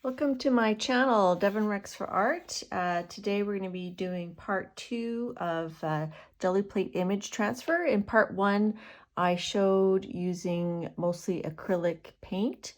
Welcome to my channel, Devon Rex for Art. Today we're going to be doing part 2 of Gelli plate image transfer. In part 1, I showed using mostly acrylic paint,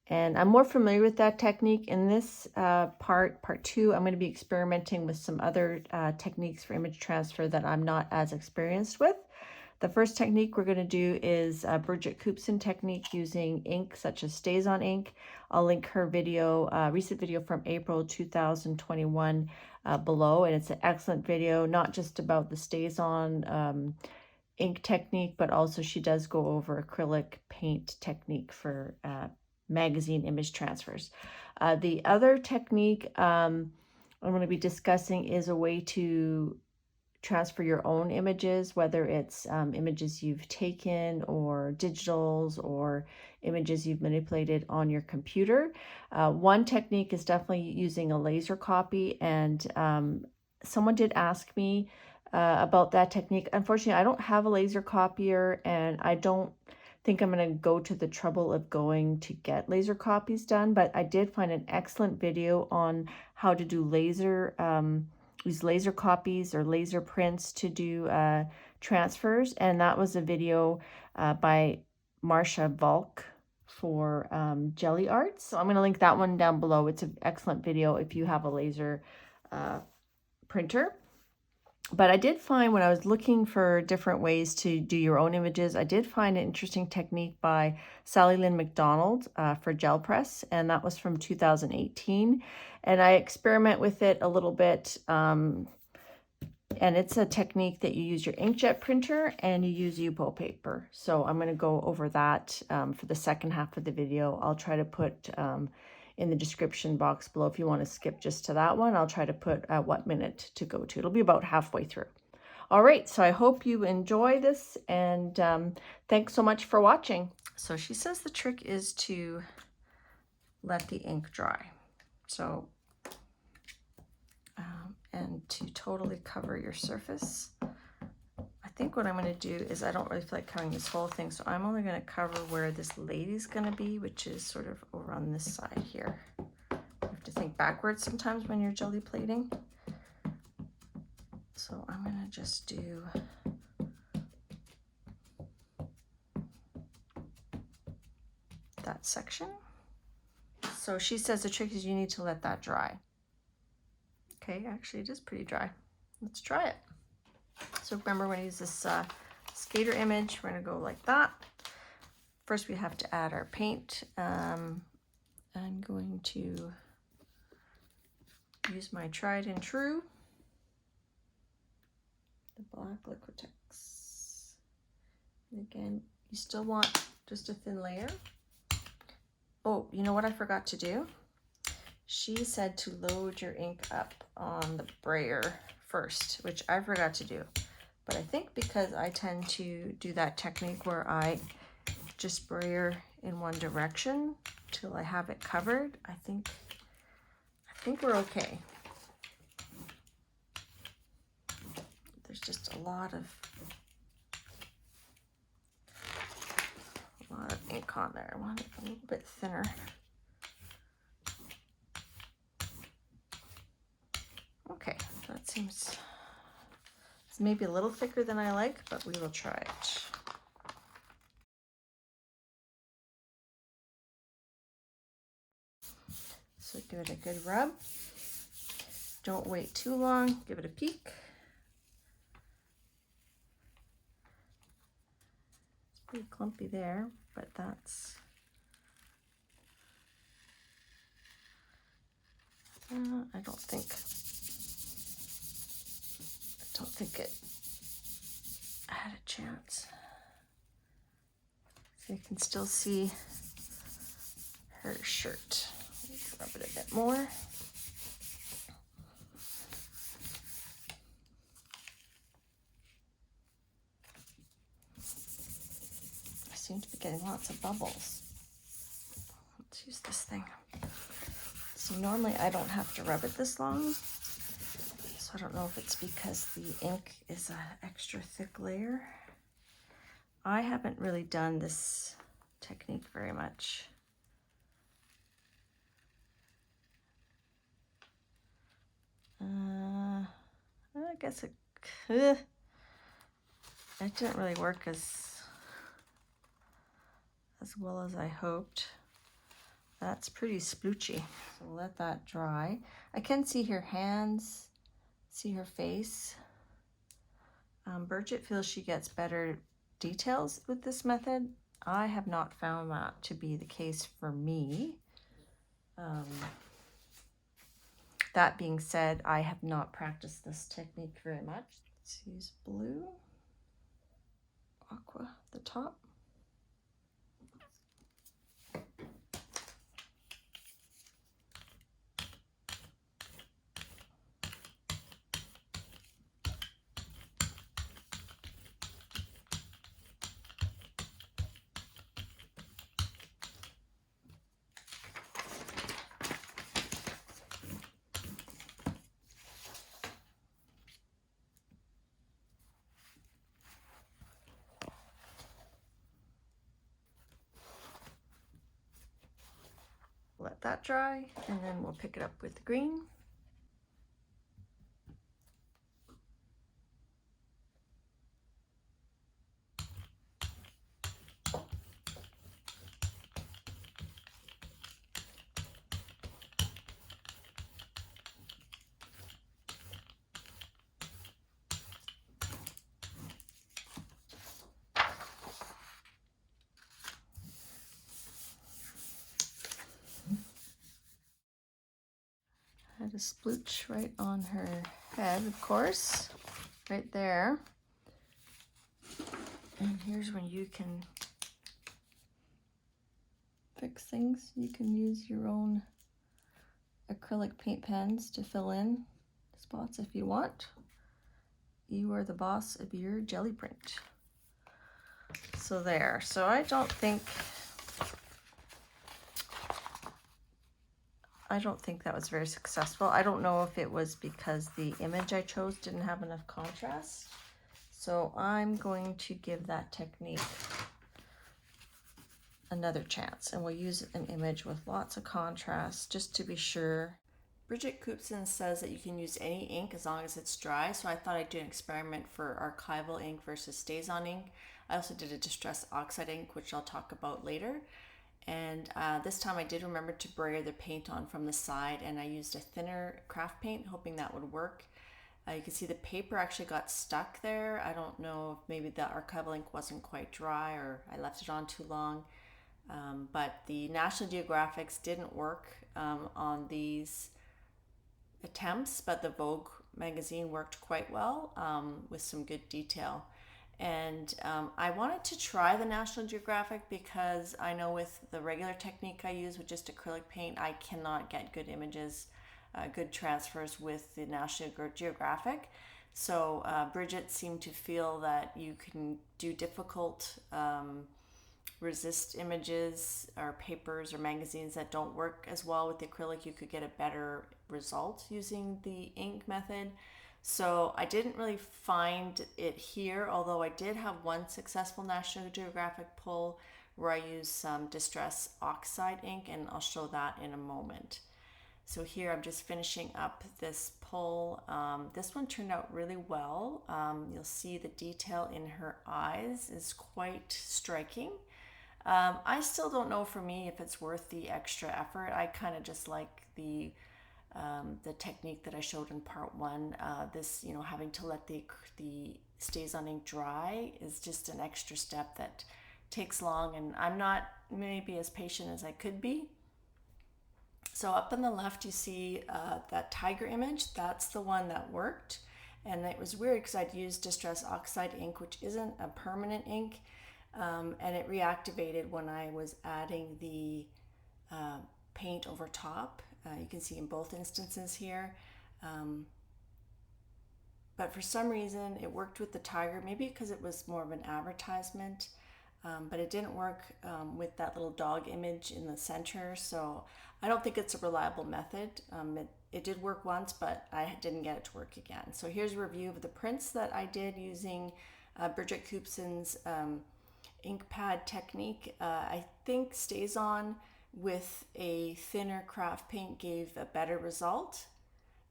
and I'm more familiar with that technique. In this part 2, I'm going to be experimenting with some other techniques for image transfer that I'm not as experienced with. The first technique we're going to do is Bridget Coopson technique using ink such as StazOn ink. I'll link her video, recent video from April 2021 below, and it's an excellent video, not just about the StazOn ink technique, but also she does go over acrylic paint technique for magazine image transfers. The other technique I'm going to be discussing is a way to transfer your own images, whether it's images you've taken or digitals or images you've manipulated on your computer. One technique is definitely using a laser copy, and someone did ask me about that technique. Unfortunately, I don't have a laser copier, and I don't think I'm going to go to the trouble of going to get laser copies done, but I did find an excellent video on how to do use laser copies or laser prints to do transfers, and that was a video by Marcia Volk for Gelli Arts. So I'm going to link that one down below. It's an excellent video if you have a laser printer. But I did find when I was looking for different ways to do your own images, I did find an interesting technique by Sally Lynn McDonald for Gel Press, and that was from 2018. And I experiment with it a little bit, and it's a technique that you use your inkjet printer and you use Yupo paper. So I'm going to go over that for the second half of the video. I'll try to put in the description box below if you want to skip just to that one. I'll try to put what minute to go to. It'll be about halfway through. All right, so I hope you enjoy this, and thanks so much for watching. So she says the trick is to let the ink dry. So and to totally cover your surface. I think what I'm going to do is, I don't really feel like covering this whole thing, so I'm only going to cover where this lady's going to be, which is sort of over on this side here. You have to think backwards sometimes when you're jelly plating. So I'm going to just do that section. So she says the trick is you need to let that dry. Okay, actually it is pretty dry. Let's try it. So remember, when I use this skater image, we're going to go like that. First we have to add our paint. I'm going to use my tried and true, the black Liquitex. And again, you still want just a thin layer. Oh, you know what I forgot to do? She said to load your ink up on the brayer first, which I forgot to do. But I think because I tend to do that technique where I just brayer in one direction till I have it covered, I think we're okay. There's just a lot of ink on there. I want it a little bit thinner. Okay, that seems, it's maybe a little thicker than I like, but we will try it. So give it a good rub. Don't wait too long. Give it a peek. It's pretty clumpy there, but that's I don't think it had a chance. So you can still see her shirt. Let's rub it a bit more. I seem to be getting lots of bubbles. Let's use this thing. So normally I don't have to rub it this long. So I don't know if it's because the ink is an extra thick layer. I haven't really done this technique very much. guess it didn't really work as well as I hoped. That's pretty sploochy. So we'll let that dry. I can see her hands, see her face. Bridget feels she gets better details with this method. I have not found that to be the case for me. That being said, I have not practiced this technique very much. Let's use blue, aqua at the top. Let that dry, and then we'll pick it up with the green. Had a splooch right on her head, of course, right there. And here's when you can fix things. You can use your own acrylic paint pens to fill in spots if you want. You are the boss of your jelly print. So there. So I don't think that was very successful. I don't know if it was because the image I chose didn't have enough contrast. So I'm going to give that technique another chance, and we'll use an image with lots of contrast just to be sure. Bridget Koopson says that you can use any ink as long as it's dry, so I thought I'd do an experiment for archival ink versus StazOn ink. I also did a distress oxide ink, which I'll talk about later. And this time I did remember to brayer the paint on from the side, and I used a thinner craft paint, hoping that would work. You can see the paper actually got stuck there. I don't know if maybe the archival ink wasn't quite dry or I left it on too long. But the National Geographics didn't work on these attempts, but the Vogue magazine worked quite well with some good detail. And I wanted to try the National Geographic because I know with the regular technique I use with just acrylic paint, I cannot get good images, good transfers with the National Geographic. So Bridget seemed to feel that you can do difficult resist images or papers or magazines that don't work as well with the acrylic. You could get a better result using the ink method. So I didn't really find it here, although I did have one successful National Geographic pull where I used some Distress Oxide ink, and I'll show that in a moment. So here I'm just finishing up this pull. This one turned out really well. You'll see the detail in her eyes is quite striking. I still don't know for me if it's worth the extra effort. I kind of just like the technique that I showed in part one. This, having to let the StazOn ink dry is just an extra step that takes long, and I'm not maybe as patient as I could be. So up on the left, you see that tiger image. That's the one that worked. And it was weird because I'd used Distress Oxide ink, which isn't a permanent ink. And it reactivated when I was adding the paint over top. You can see in both instances here. But for some reason, it worked with the tiger, maybe because it was more of an advertisement. But it didn't work with that little dog image in the center. So I don't think it's a reliable method. It did work once, but I didn't get it to work again. So here's a review of the prints that I did using Bridget Koopson's ink pad technique. I think StazOn with a thinner craft paint gave a better result.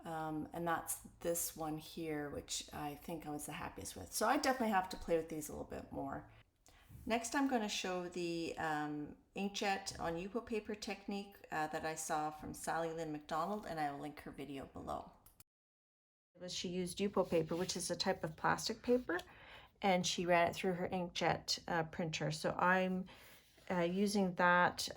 And that's this one here, which I think I was the happiest with. So I definitely have to play with these a little bit more. Next, I'm going to show the Inkjet on Yupo paper technique that I saw from Sally Lynn McDonald, and I will link her video below. She used Yupo paper, which is a type of plastic paper, and she ran it through her inkjet printer. So I'm using that.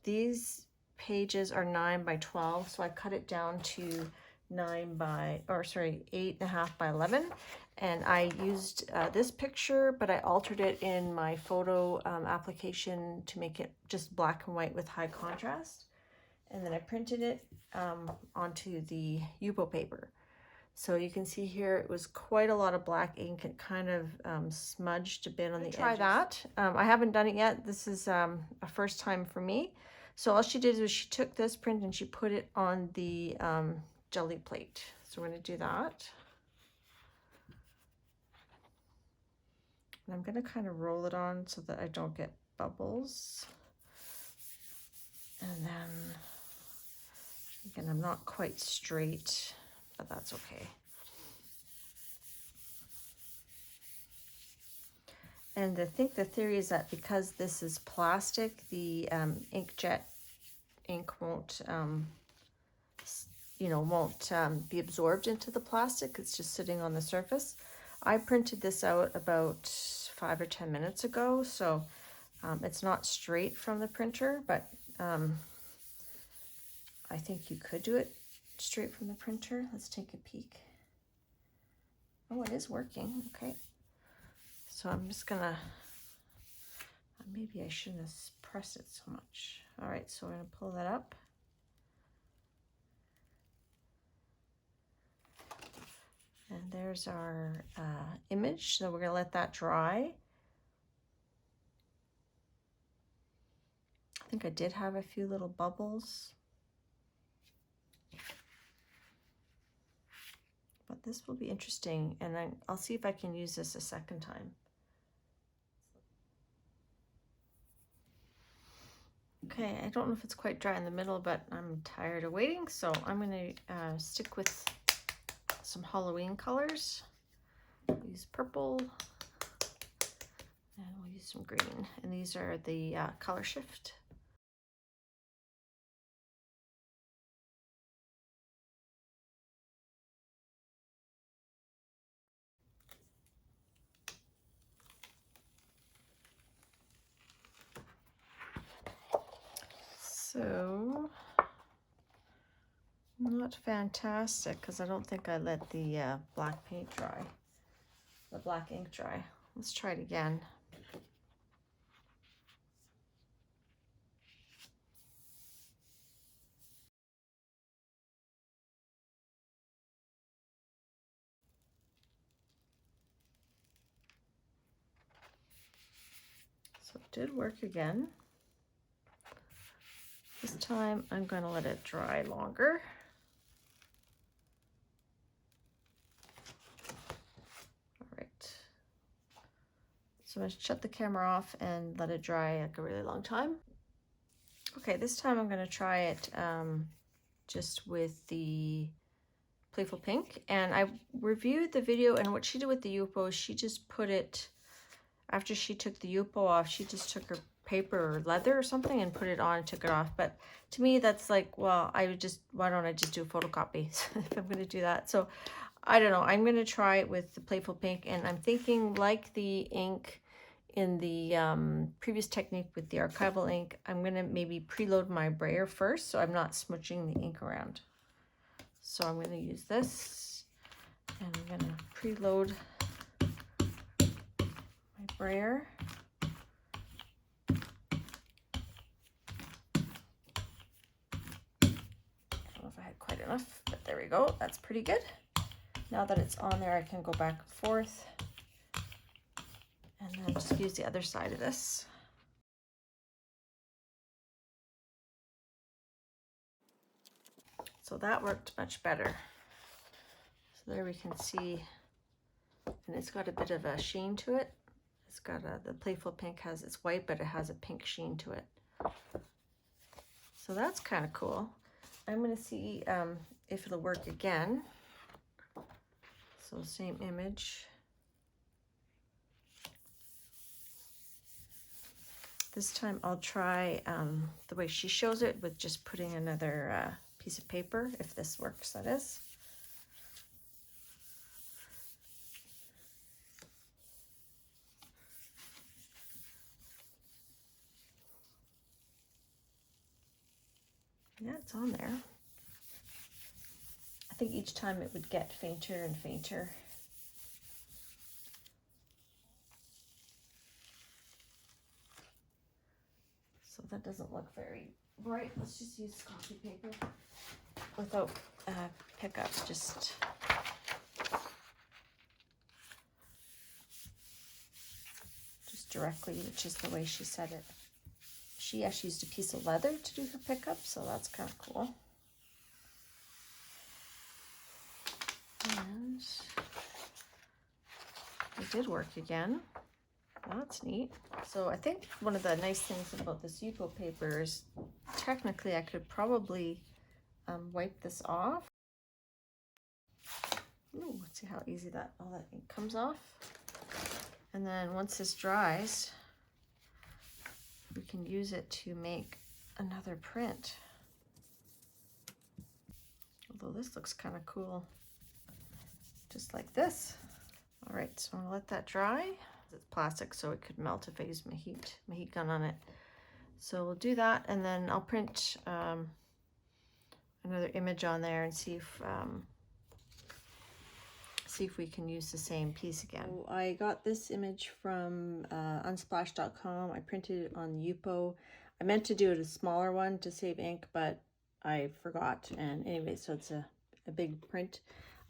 These pages are 9 by 12, so I cut it down to 8.5 by 11, and I used this picture, but I altered it in my photo application to make it just black and white with high contrast, and then I printed it onto the Yupo paper. So you can see here it was quite a lot of black ink. It kind of smudged a bit on the edges. Try that. I haven't done it yet. This is a first time for me. So all she did was she took this print and she put it on the Gelli plate. So we're going to do that. And I'm going to kind of roll it on so that I don't get bubbles. And then, again, I'm not quite straight, but that's okay. And I think the theory is that because this is plastic, the inkjet ink won't, be absorbed into the plastic. It's just sitting on the surface. I printed this out about 5 or 10 minutes ago, so it's not straight from the printer, but I think you could do it straight from the printer. Let's take a peek. Oh, it is working. Okay. So I'm just gonna, maybe I shouldn't have pressed it so much. All right, so we're gonna pull that up. And there's our image. So we're gonna let that dry. I think I did have a few little bubbles. But this will be interesting, and I'll see if I can use this a second time. Okay, I don't know if it's quite dry in the middle, but I'm tired of waiting, so I'm going to stick with some Halloween colors. We'll use purple, and we'll use some green, and these are the color shift. So, not fantastic, because I don't think I let the black paint dry, the black ink dry. Let's try it again. So it did work again. This time I'm going to let it dry longer. All right. So I'm going to shut the camera off and let it dry like a really long time. Okay, this time I'm going to try it just with the Playful Pink. And I reviewed the video, and what she did with the Yupo, she just put it, after she took the Yupo off, she just took her paper or leather or something and put it on and took it off. But to me, that's like, well, why don't I just do a photocopy if I'm going to do that? So I don't know. I'm going to try it with the Playful Pink, and I'm thinking, like the ink in the previous technique with the archival ink, I'm going to maybe preload my brayer first so I'm not smudging the ink around. So I'm going to use this, and I'm going to preload my brayer. I don't know if I had quite enough, but there we go. That's pretty good. Now that it's on there, I can go back and forth, and then just use the other side of this. So that worked much better. So there we can see, and it's got a bit of a sheen to it. It's got the Playful Pink it's white, but it has a pink sheen to it. So that's kind of cool. I'm going to see if it'll work again. So same image. This time I'll try the way she shows it with just putting another piece of paper, if this works, that is. Yeah, it's on there. I think each time it would get fainter and fainter. So that doesn't look very bright. Let's just use copy paper without pickup, just directly, which is the way she said it. She actually used a piece of leather to do her pickup, so that's kind of cool. And it did work again. That's neat. So I think one of the nice things about this Yupo paper is technically I could probably wipe this off. Ooh, let's see how easy all that ink comes off. And then once this dries, we can use it to make another print. Although this looks kind of cool, just like this. All right, so I'm gonna let that dry. It's plastic, so it could melt if I use my heat gun on it. So we'll do that, and then I'll print another image on there and see if we can use the same piece again. So I got this image from unsplash.com. I printed it on Yupo. I meant to do it a smaller one to save ink, but I forgot. And anyway, so it's a big print.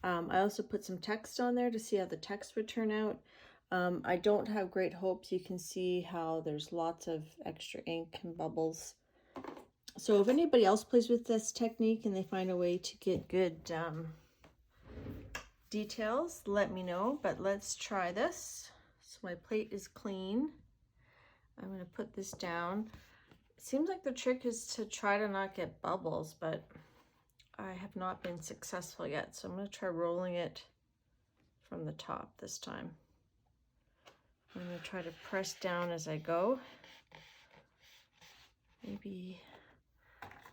I also put some text on there to see how the text would turn out. I don't have great hopes. You can see how there's lots of extra ink and bubbles. So if anybody else plays with this technique and they find a way to get good details, let me know, but let's try this. So my plate is clean. I'm going to put this down. It seems like the trick is to try to not get bubbles, but I have not been successful yet. So I'm going to try rolling it from the top this time. I'm going to try to press down as I go. Maybe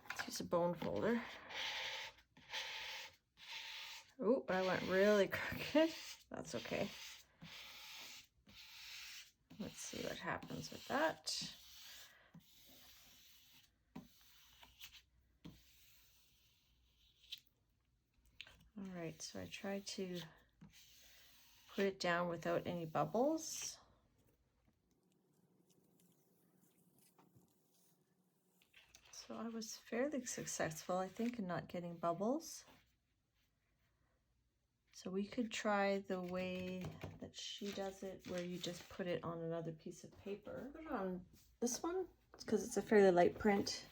let's use a bone folder. Oh, I went really crooked. That's okay. Let's see what happens with that. All right, so I tried to put it down without any bubbles. So I was fairly successful, I think, in not getting bubbles. So we could try the way that she does it, where you just put it on another piece of paper. Put it on this one, because it's a fairly light print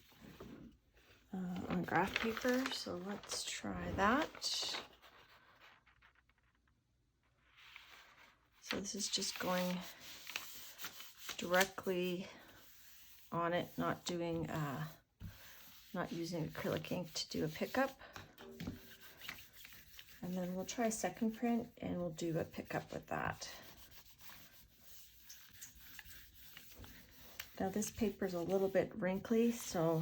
on graph paper. So let's try that. So this is just going directly on it, not doing, not using acrylic ink to do a pickup. And then we'll try a second print and we'll do a pickup with that. Now this paper is a little bit wrinkly, so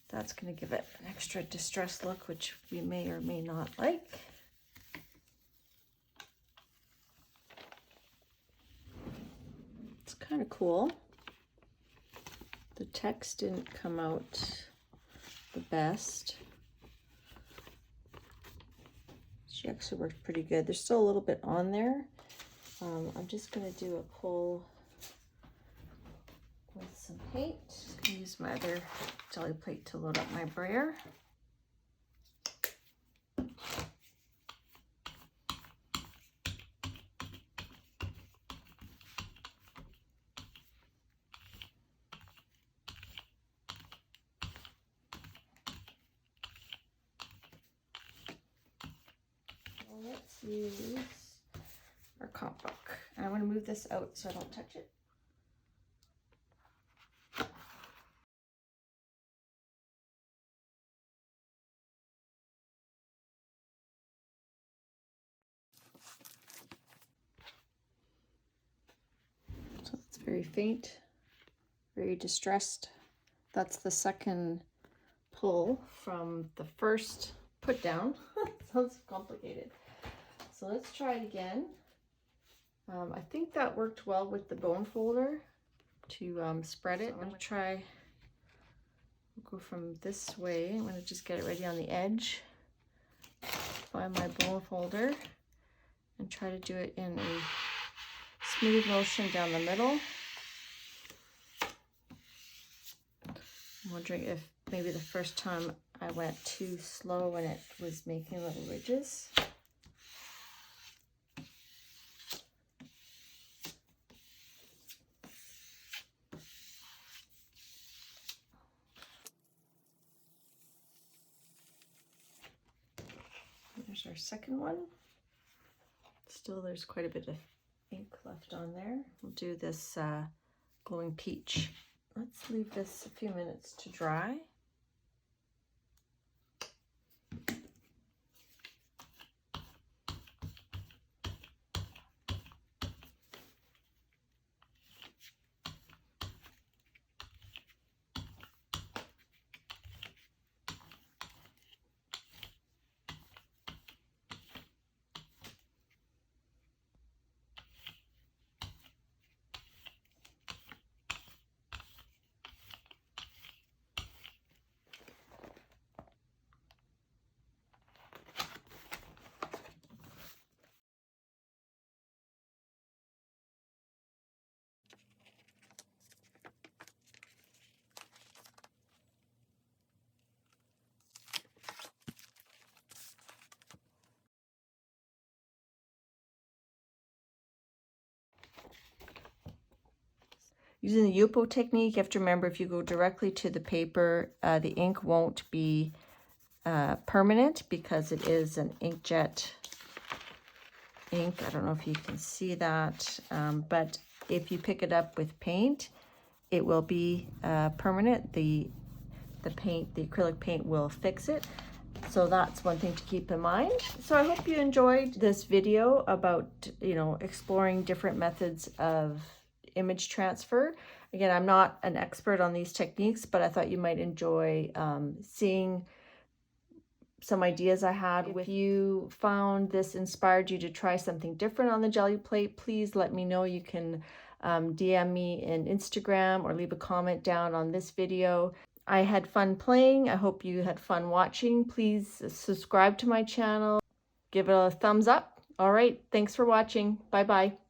that's going to give it an extra distressed look, which we may or may not like. It's kind of cool. The text didn't come out the best. She actually worked pretty good. There's still a little bit on there. I'm just going to do a pull with some paint. Just going to use my other jelly plate to load up my brayer. Let's use our comp book. And I'm going to move this out so I don't touch it. very faint, very distressed. That's the second pull from the first put down. Sounds complicated. So let's try it again. I think that worked well with the bone folder to spread it. So I'm going to try, go from this way. I'm going to just get it ready on the edge. Find my bone folder and try to do it in a smooth motion down the middle. I'm wondering if maybe the first time I went too slow when it was making little ridges. There's our second one. Still, there's quite a bit of ink left on there. We'll do this glowing peach. Let's leave this a few minutes to dry. Using the Yupo technique, you have to remember if you go directly to the paper, the ink won't be permanent because it is an inkjet ink. I don't know if you can see that, but if you pick it up with paint, it will be permanent. The acrylic paint will fix it. So that's one thing to keep in mind. So I hope you enjoyed this video about, exploring different methods of image transfer. Again, I'm not an expert on these techniques, but I thought you might enjoy seeing some ideas I had. If you found this inspired you to try something different on the Gelli plate, please let me know. You can DM me in Instagram or leave a comment down on this video. I had fun playing. I hope you had fun watching. Please subscribe to my channel. Give it a thumbs up. All right. Thanks for watching. Bye-bye.